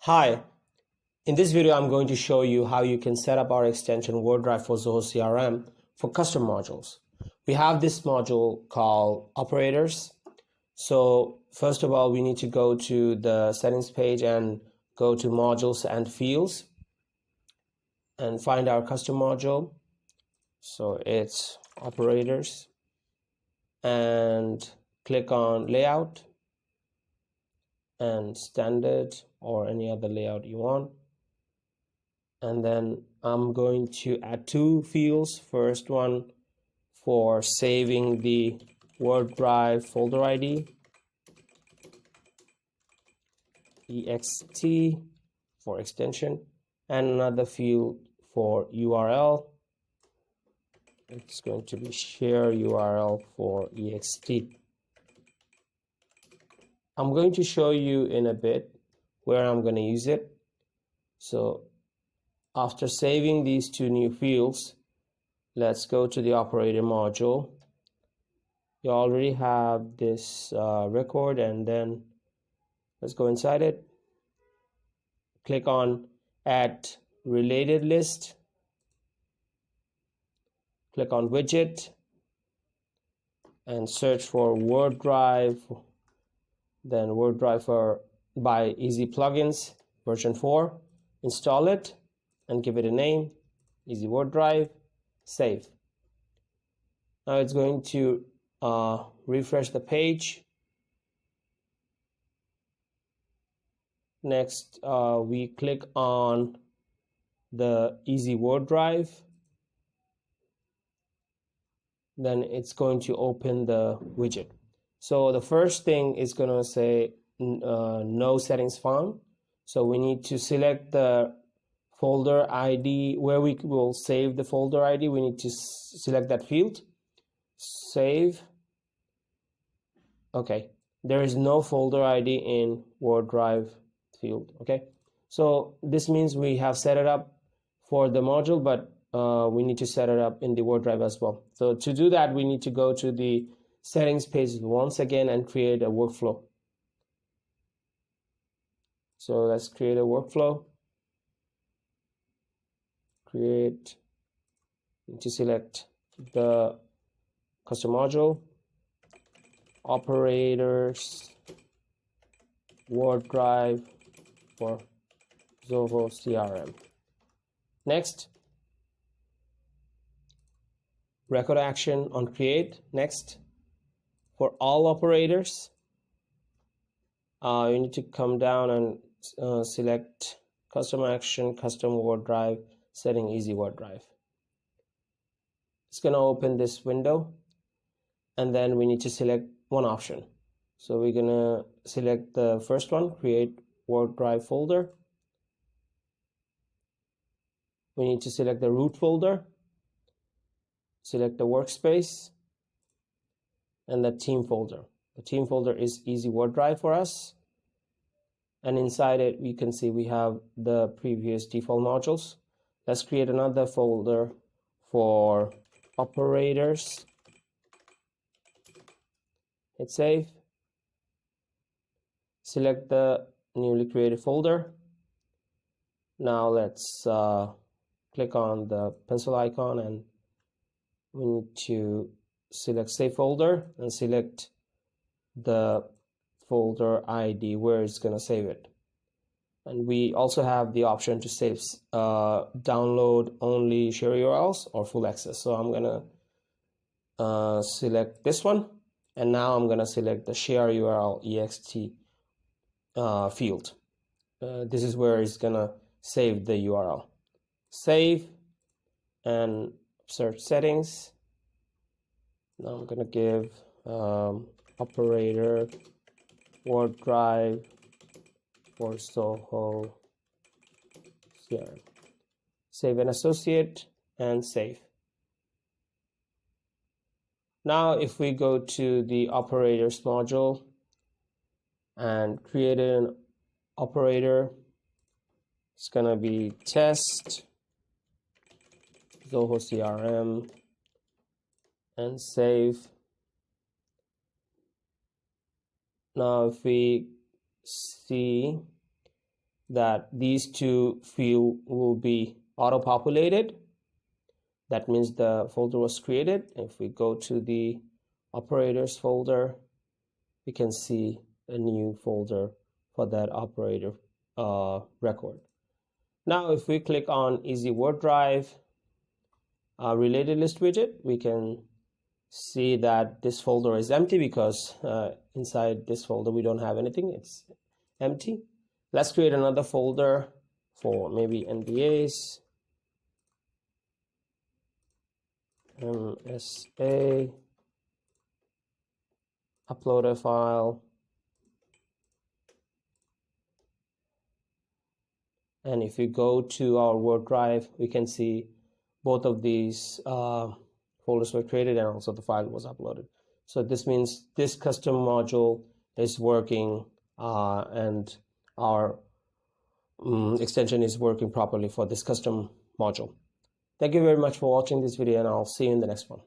Hi, in this video I'm going to show you how you can set up our extension Workdrive for Zoho CRM for custom modules. We have this module called operators. So first of all, we need to go to the settings page and go to modules and fields and find our custom module. So it's operators and click on layout and standard or any other layout you want. And then I'm going to add two fields. First one for saving the Workdrive folder ID, ext for extension, and another field for URL. It's going to be share URL for ext. I'm going to show you in a bit where I'm going to use it. So after saving these two new fields, let's go to the operator module. You already have this record, and then let's go inside it. Click on add related list. Click on widget and search for Workdrive, then Workdrive by EasyPluginz version 4. Install it and give it a name, Easy Workdrive, save. Now it's going to refresh the page. Next, we click on the Easy Workdrive. Then it's going to open the widget. So the first thing is going to say no settings found. So we need to select the folder ID where we will save the folder ID. We need to select that field. Save. Okay, there is no folder ID in Workdrive field. Okay, so this means we have set it up for the module, but we need to set it up in the Workdrive as well. So to do that, we need to go to the settings page once again and create a workflow. So let's create a workflow. Create, need to select the custom module, operators, Workdrive for Zoho CRM. Next, record action on create. Next, for all operators, you need to come down and select custom action, custom Workdrive, setting Easy Workdrive. It's going to open this window, and then we need to select one option. So we're going to select the first one, create Workdrive folder. We need to select the root folder, select the workspace, and the team folder. The team folder is Easy Workdrive for us. And inside it, we can see we have the previous default modules. Let's create another folder for operators. Hit save. Select the newly created folder. Now let's click on the pencil icon, and we need to select save folder and select the folder ID where it's going to save it. And we also have the option to save download only share URLs or full access. So I'm going to select this one, and now I'm going to select the share URL ext field. This is where it's going to save the URL. Save and search settings. Now I'm going to give operator Workdrive for Zoho CRM. Save and associate and save. Now if we go to the operators module and create an operator, it's going to be test Zoho CRM and save. Now if we see that these two fields will be auto-populated. That means the folder was created. If we go to the operators folder, we can see a new folder for that operator record. Now, if we click on Easy Workdrive related list widget, we can see that this folder is empty because inside this folder we don't have anything. It's empty. Let's create another folder for maybe NDAs, MSA, upload a file, and if you go to our Workdrive, we can see both of these folders were created and also the file was uploaded. So this means this custom module is working and our extension is working properly for this custom module. Thank you very much for watching this video, and I'll see you in the next one.